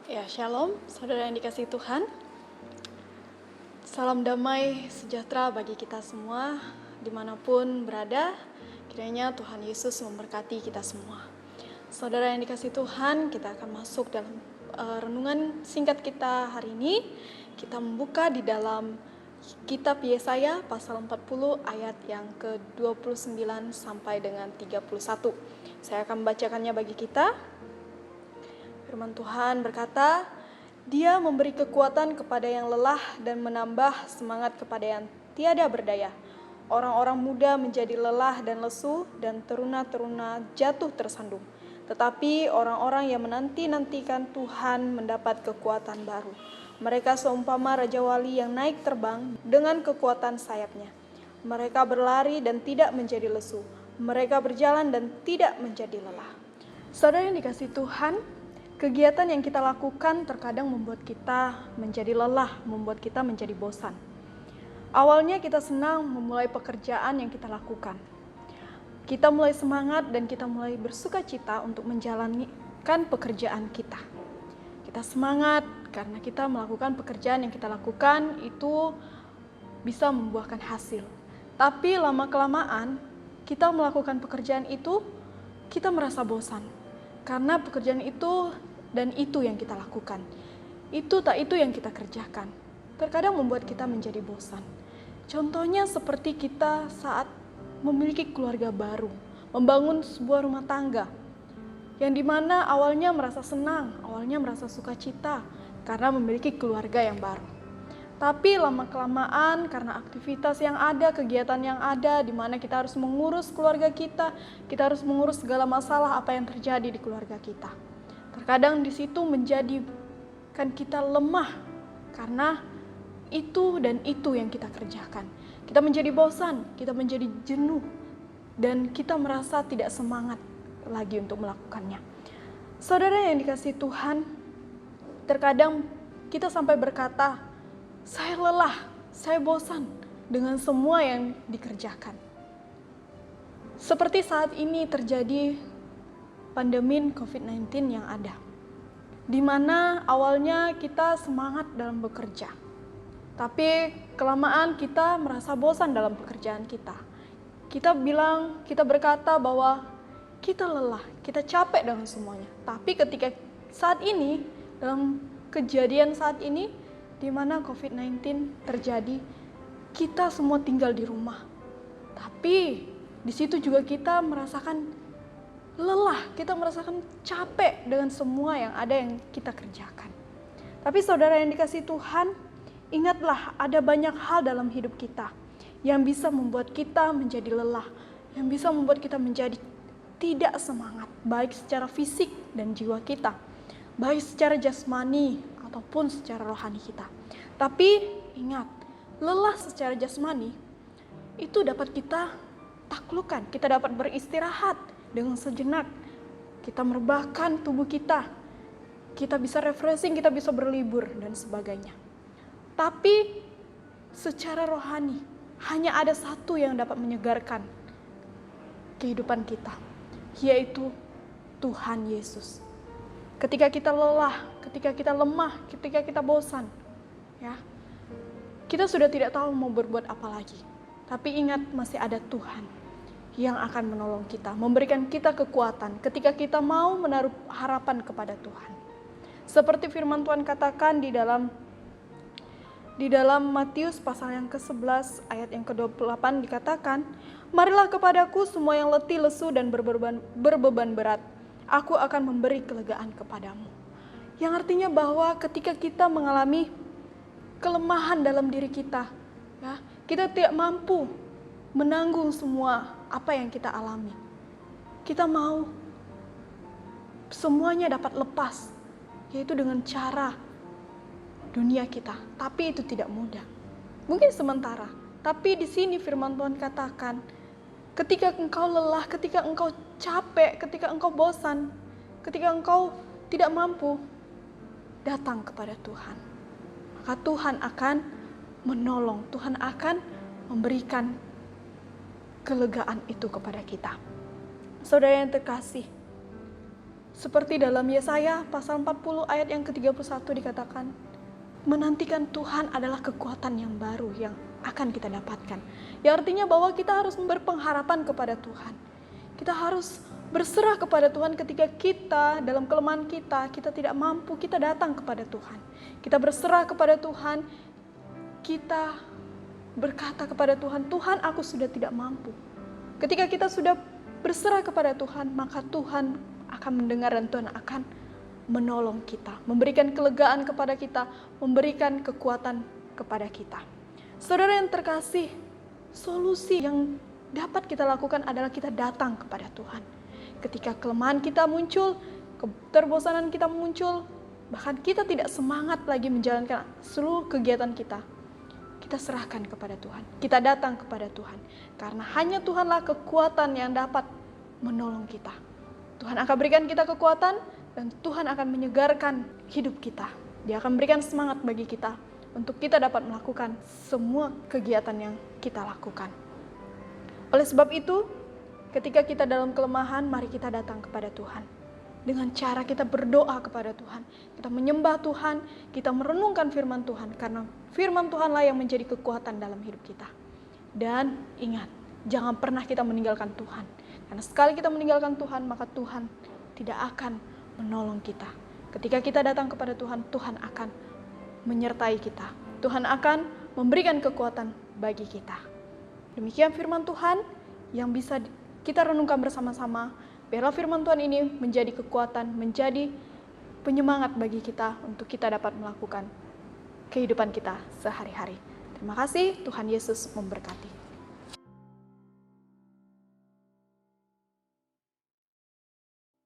Ya, shalom, saudara yang dikasihi Tuhan. Salam damai sejahtera bagi kita semua, dimanapun berada. Kiranya Tuhan Yesus memberkati kita semua. Saudara yang dikasihi Tuhan, kita akan masuk dalam renungan singkat kita hari ini. Kita membuka di dalam kitab Yesaya pasal 40 ayat yang ke-29 sampai dengan 31. Saya akan membacakannya bagi kita. Firman Tuhan berkata, Dia memberi kekuatan kepada yang lelah dan menambah semangat kepada yang tiada berdaya. Orang-orang muda menjadi lelah dan lesu dan teruna-teruna jatuh tersandung. Tetapi orang-orang yang menanti-nantikan Tuhan mendapat kekuatan baru. Mereka seumpama Raja Wali yang naik terbang dengan kekuatan sayapnya. Mereka berlari dan tidak menjadi lesu. Mereka berjalan dan tidak menjadi lelah. Saudara yang dikasihi Tuhan, kegiatan yang kita lakukan terkadang membuat kita menjadi lelah, membuat kita menjadi bosan. Awalnya kita senang memulai pekerjaan yang kita lakukan. Kita mulai semangat dan kita mulai bersuka cita untuk menjalankan pekerjaan kita. Kita semangat karena kita melakukan pekerjaan yang kita lakukan itu bisa membuahkan hasil. Tapi lama-kelamaan kita melakukan pekerjaan itu, kita merasa bosan. Karena pekerjaan itu dan itu yang kita lakukan. Itu yang kita kerjakan. Terkadang membuat kita menjadi bosan. Contohnya seperti kita saat memiliki keluarga baru, membangun sebuah rumah tangga. Yang dimana awalnya merasa senang, awalnya merasa sukacita karena memiliki keluarga yang baru. Tapi lama-kelamaan karena aktivitas yang ada, kegiatan yang ada, di mana kita harus mengurus keluarga kita harus mengurus segala masalah apa yang terjadi di keluarga kita. Terkadang di situ menjadikan kita lemah karena itu dan itu yang kita kerjakan. Kita menjadi bosan, kita menjadi jenuh, dan kita merasa tidak semangat lagi untuk melakukannya. Saudara yang dikasihi Tuhan, terkadang kita sampai berkata, saya lelah, saya bosan dengan semua yang dikerjakan. Seperti saat ini terjadi pandemi COVID-19 yang ada, di mana awalnya kita semangat dalam bekerja, tapi kelamaan kita merasa bosan dalam pekerjaan kita. Kita berkata bahwa kita lelah, kita capek dengan semuanya. Tapi ketika saat ini, dalam kejadian saat ini, di mana COVID-19 terjadi, kita semua tinggal di rumah. Tapi di situ juga kita merasakan lelah, kita merasakan capek dengan semua yang ada yang kita kerjakan. Tapi saudara yang dikasihi Tuhan, ingatlah ada banyak hal dalam hidup kita yang bisa membuat kita menjadi lelah, yang bisa membuat kita menjadi tidak semangat, baik secara fisik dan jiwa kita, baik secara jasmani ataupun secara rohani kita. Tapi ingat, lelah secara jasmani itu dapat kita taklukkan, kita dapat beristirahat dengan sejenak. Kita merebahkan tubuh kita bisa refreshing, kita bisa berlibur dan sebagainya. Tapi secara rohani hanya ada satu yang dapat menyegarkan kehidupan kita, yaitu Tuhan Yesus. Ketika kita lelah, ketika kita lemah, ketika kita bosan, ya, kita sudah tidak tahu mau berbuat apa lagi. Tapi ingat, masih ada Tuhan yang akan menolong kita, memberikan kita kekuatan ketika kita mau menaruh harapan kepada Tuhan. Seperti firman Tuhan katakan di dalam Matius pasal yang ke-11 ayat yang ke-28 dikatakan, marilah kepadaku semua yang letih, lesu dan berbeban berat, aku akan memberi kelegaan kepadamu. Yang artinya bahwa ketika kita mengalami kelemahan dalam diri kita, ya, kita tidak mampu menanggung semua apa yang kita alami. Kita mau semuanya dapat lepas, yaitu dengan cara dunia kita. Tapi itu tidak mudah. Mungkin sementara, tapi di sini firman Tuhan katakan, ketika engkau lelah, ketika engkau capek, ketika engkau bosan, ketika engkau tidak mampu, datang kepada Tuhan. Maka Tuhan akan menolong, Tuhan akan memberikan kelegaan itu kepada kita. Saudara yang terkasih, Seperti dalam Yesaya pasal 40 ayat yang ke-31 dikatakan, menantikan Tuhan adalah kekuatan yang baru yang akan kita dapatkan. Ya artinya bahwa kita harus berpengharapan kepada Tuhan. Kita harus berserah kepada Tuhan ketika kita dalam kelemahan kita tidak mampu, kita datang kepada Tuhan. Kita berserah kepada Tuhan, kita berkata kepada Tuhan, Tuhan aku sudah tidak mampu. Ketika kita sudah berserah kepada Tuhan, maka Tuhan akan mendengar dan Tuhan akan menolong kita, memberikan kelegaan kepada kita, memberikan kekuatan kepada kita. Saudara yang terkasih, solusi yang dapat kita lakukan adalah kita datang kepada Tuhan. Ketika kelemahan kita muncul, keterbosanan kita muncul, bahkan kita tidak semangat lagi menjalankan seluruh kegiatan kita, kita serahkan kepada Tuhan. Kita datang kepada Tuhan, karena hanya Tuhanlah kekuatan yang dapat menolong kita. Tuhan akan berikan kita kekuatan, dan Tuhan akan menyegarkan hidup kita. Dia akan berikan semangat bagi kita untuk kita dapat melakukan semua kegiatan yang kita lakukan. Oleh sebab itu, ketika kita dalam kelemahan, mari kita datang kepada Tuhan. Dengan cara kita berdoa kepada Tuhan, kita menyembah Tuhan, kita merenungkan firman Tuhan, karena firman Tuhanlah yang menjadi kekuatan dalam hidup kita. Dan ingat, jangan pernah kita meninggalkan Tuhan. Karena sekali kita meninggalkan Tuhan, maka Tuhan tidak akan menolong kita. Ketika kita datang kepada Tuhan, Tuhan akan menyertai kita. Tuhan akan memberikan kekuatan bagi kita. Demikian firman Tuhan yang bisa kita renungkan bersama-sama. Biarlah firman Tuhan ini menjadi kekuatan, menjadi penyemangat bagi kita untuk kita dapat melakukan kehidupan kita sehari-hari. Terima kasih, Tuhan Yesus memberkati.